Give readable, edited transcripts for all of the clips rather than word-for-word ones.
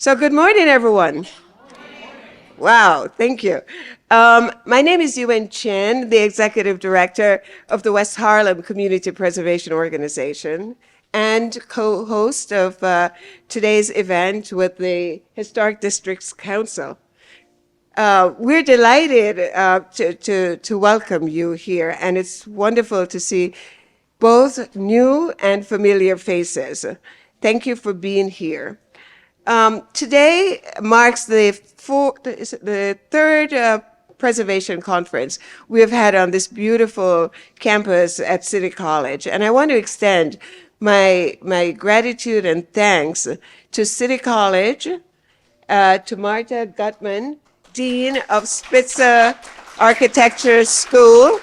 So good morning, everyone. Wow, thank you. My name is Yuen Chin, the Executive Director of the West Harlem Community Preservation Organization and co-host of today's event with the Historic Districts Council. We're delighted to welcome you here, and it's wonderful to see both new and familiar faces. Thank you for being here. Today marks the third preservation conference we have had on this beautiful campus at City College. And I want to extend my gratitude and thanks to City College, to Marta Gutman, Dean of Spitzer Architecture School,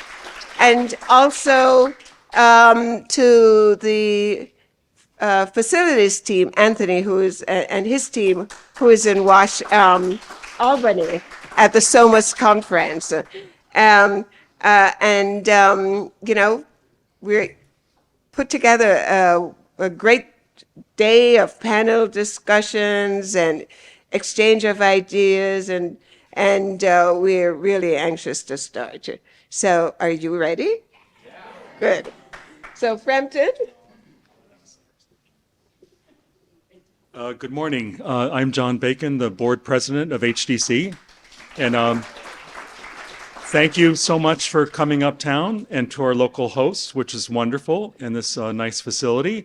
and also to the facilities team, Anthony, and his team, who is in Albany at the SOMAS conference. We put together a great day of panel discussions and exchange of ideas, and we're really anxious to start. So are you ready? Yeah. Good. So Frampton? Good morning. I'm John Bacon, the board president of HDC. And thank you so much for coming uptown and to our local hosts, which is wonderful, in this nice facility.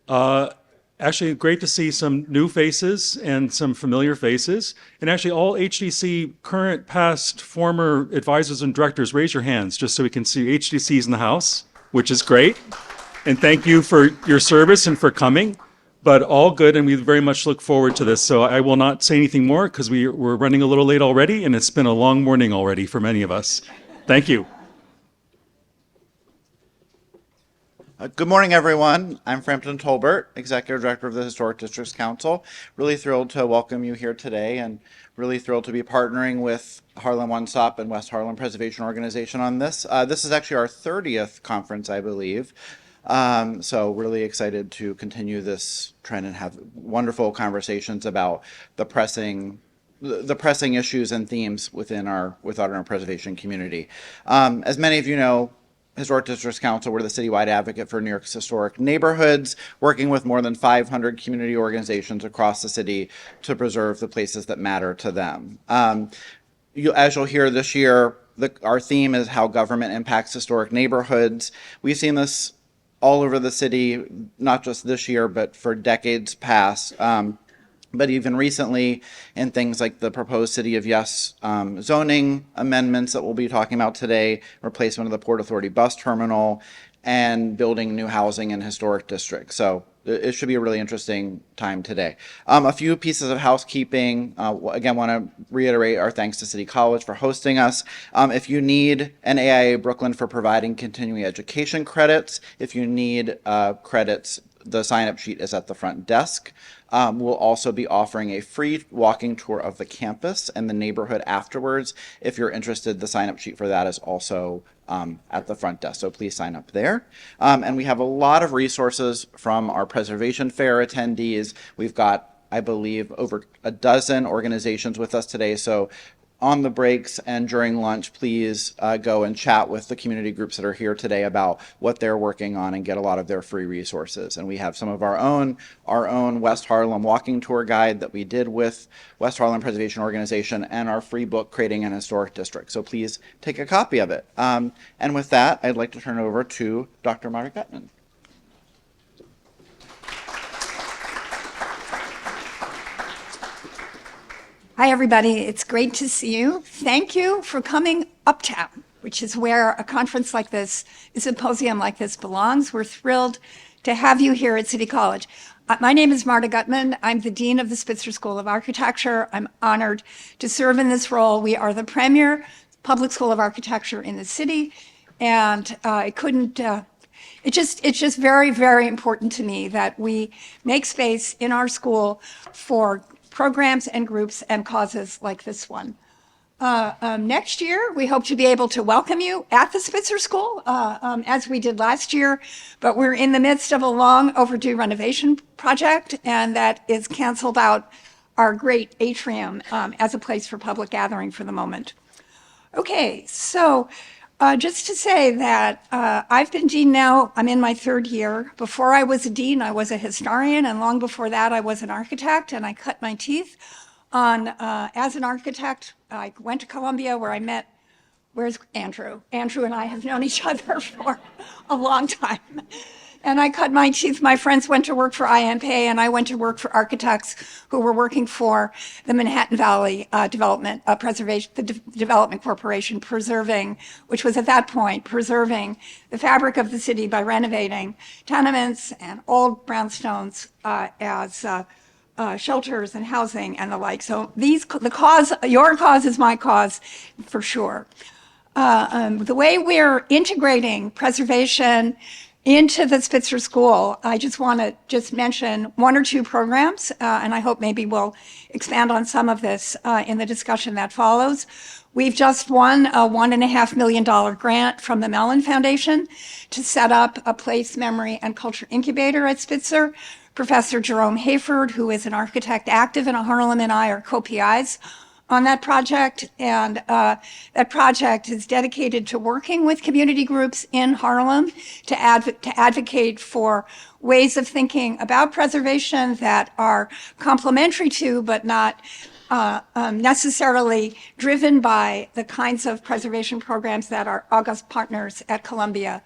Actually, great to see some new faces and some familiar faces. And actually, all HDC current, past, former advisors and directors, raise your hands just so we can see HDC's in the house, which is great. And thank you for your service and for coming. But all good, and we very much look forward to this. So I will not say anything more because we're running a little late already, and it's been a long morning already for many of us. Thank you. Good morning, everyone. I'm Frampton Tolbert, Executive Director of the Historic Districts Council. Really thrilled to welcome you here today, and really thrilled to be partnering with Harlem One Stop and West Harlem Preservation Organization on this. This is actually our 30th conference, I believe. So really excited to continue this trend and have wonderful conversations about the pressing issues and themes within our preservation community. As many of you know, Historic Districts Council, we're the citywide advocate for New York's historic neighborhoods, working with more than 500 community organizations across the city to preserve the places that matter to them. As you'll hear this year, our theme is how government impacts historic neighborhoods. We've seen this all over the city, not just this year, but for decades past. But even recently, in things like the proposed City of Yes zoning amendments that we'll be talking about today, replacement of the Port Authority bus terminal, and building new housing in historic districts. So it should be a really interesting time today. A few pieces of housekeeping. Again, want to reiterate our thanks to City College for hosting us. If you need an AIA Brooklyn for providing continuing education credits, if you need credits, the sign-up sheet is at the front desk. We'll also be offering a free walking tour of the campus and the neighborhood afterwards. If you're interested, the sign-up sheet for that is also at the front desk, so please sign up there. And we have a lot of resources from our Preservation Fair attendees. We've got, I believe, over a dozen organizations with us today, so on the breaks and during lunch, please go and chat with the community groups that are here today about what they're working on and get a lot of their free resources. And we have some of our own West Harlem walking tour guide that we did with West Harlem Preservation Organization, and our free book, Creating an Historic District. So please take a copy of it. And with that, I'd like to turn it over to Dr. Marta Gutman. Hi, everybody. It's great to see you. Thank you for coming uptown, which is where a conference like this, a symposium like this belongs. We're thrilled to have you here at City College. My name is Marta Gutman. I'm the Dean of the Spitzer School of Architecture. I'm honored to serve in this role. We are the premier public school of architecture in the city, and it's just very, very important to me that we make space in our school for programs and groups and causes like this one. Next year, we hope to be able to welcome you at the Spitzer School, as we did last year, but we're in the midst of a long overdue renovation project, and that is canceled out our great atrium as a place for public gathering for the moment. Okay, so just to say that I've been dean now, I'm in my third year. Before I was a dean, I was a historian, and long before that, I was an architect, and I cut my teeth on as an architect. I went to Columbia where I met, where's Andrew? Andrew and I have known each other for a long time. And I cut my teeth. My friends went to work for IMPA, and I went to work for architects who were working for the Manhattan Valley Development Preservation, the Development Corporation, which was at that point preserving the fabric of the city by renovating tenements and old brownstones as shelters and housing and the like. So your cause is my cause, for sure. The way we're integrating preservation into the Spitzer School, I just want to mention one or two programs, and I hope maybe we'll expand on some of this in the discussion that follows. We've just won a $1.5 million grant from the Mellon Foundation to set up a place, memory, and culture incubator at Spitzer. Professor Jerome Hayford, who is an architect active in Harlem, and I are co-PIs on that project, and that project is dedicated to working with community groups in Harlem to advocate for ways of thinking about preservation that are complementary to, but not necessarily driven by, the kinds of preservation programs that our august partners at Columbia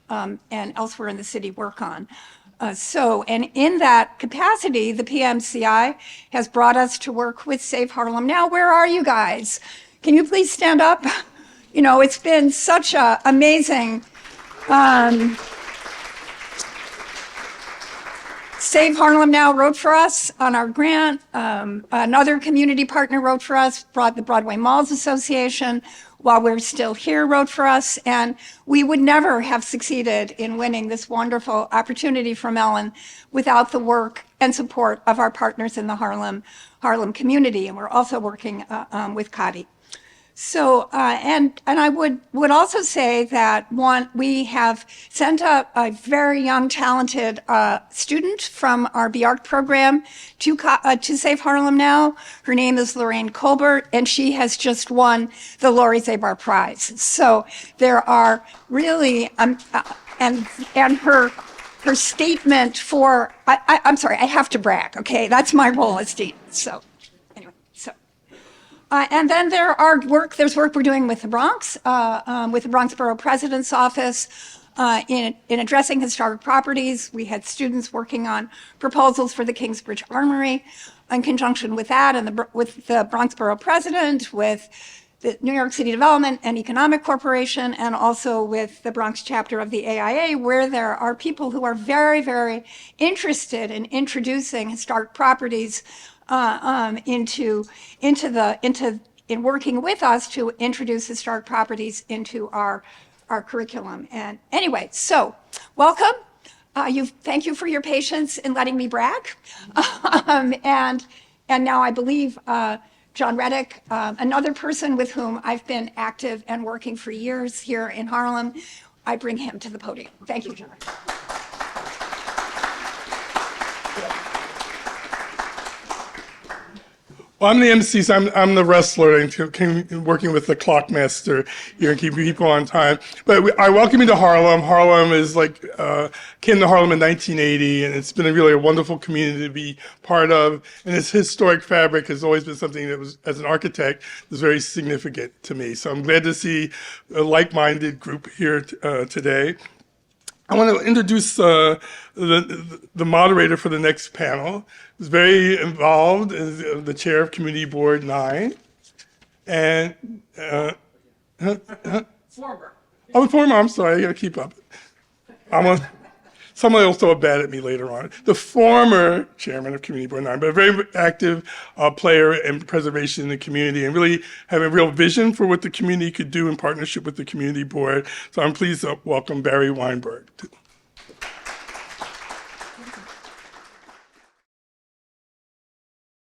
and elsewhere in the city work on. And in that capacity, the PMCI has brought us to work with Save Harlem Now. Where are you guys? Can you please stand up? You know, it's been such an amazing, Save Harlem Now wrote for us on our grant. Another community partner wrote for us, the Broadway Malls Association, While We're Still Here wrote for us, and we would never have succeeded in winning this wonderful opportunity from Ellen without the work and support of our partners in the Harlem community, and we're also working with Kadi. So, and I would also say that we have sent a very young, talented student from our BARC program to Save Harlem Now. Her name is Lorraine Colbert, and she has just won the Laurie Zabar Prize. So there are really, and her statement for, I'm sorry, I have to brag, okay? That's my role as dean, so. And then there's work we're doing with the Bronx, with the Bronx Borough President's Office in addressing historic properties. We had students working on proposals for the Kingsbridge Armory in conjunction with that, and with the Bronx Borough President, with the New York City Development and Economic Corporation, and also with the Bronx chapter of the AIA, where there are people who are very, very interested in introducing historic properties in working with us to introduce historic properties into our curriculum. And anyway, so welcome. Thank you for your patience in letting me brag. And now I believe John Reddick, another person with whom I've been active and working for years here in Harlem, I bring him to the podium. Thank you, John. Well, I'm the MC, so I'm the wrestler and working with the clock master here and keeping people on time. But I welcome you to Harlem. Harlem is came to Harlem in 1980, and it's been really a wonderful community to be part of. And its historic fabric has always been something that was, as an architect, was very significant to me. So I'm glad to see a like-minded group here today. I want to introduce the moderator for the next panel. Who's very involved, is the chair of Community Board 9. And Former. Oh, former. I'm sorry. I got to keep up. Someone will throw a bat at me later on. The former chairman of Community Board 9, but a very active player in preservation in the community, and really have a real vision for what the community could do in partnership with the Community Board. So I'm pleased to welcome Barry Weinberg.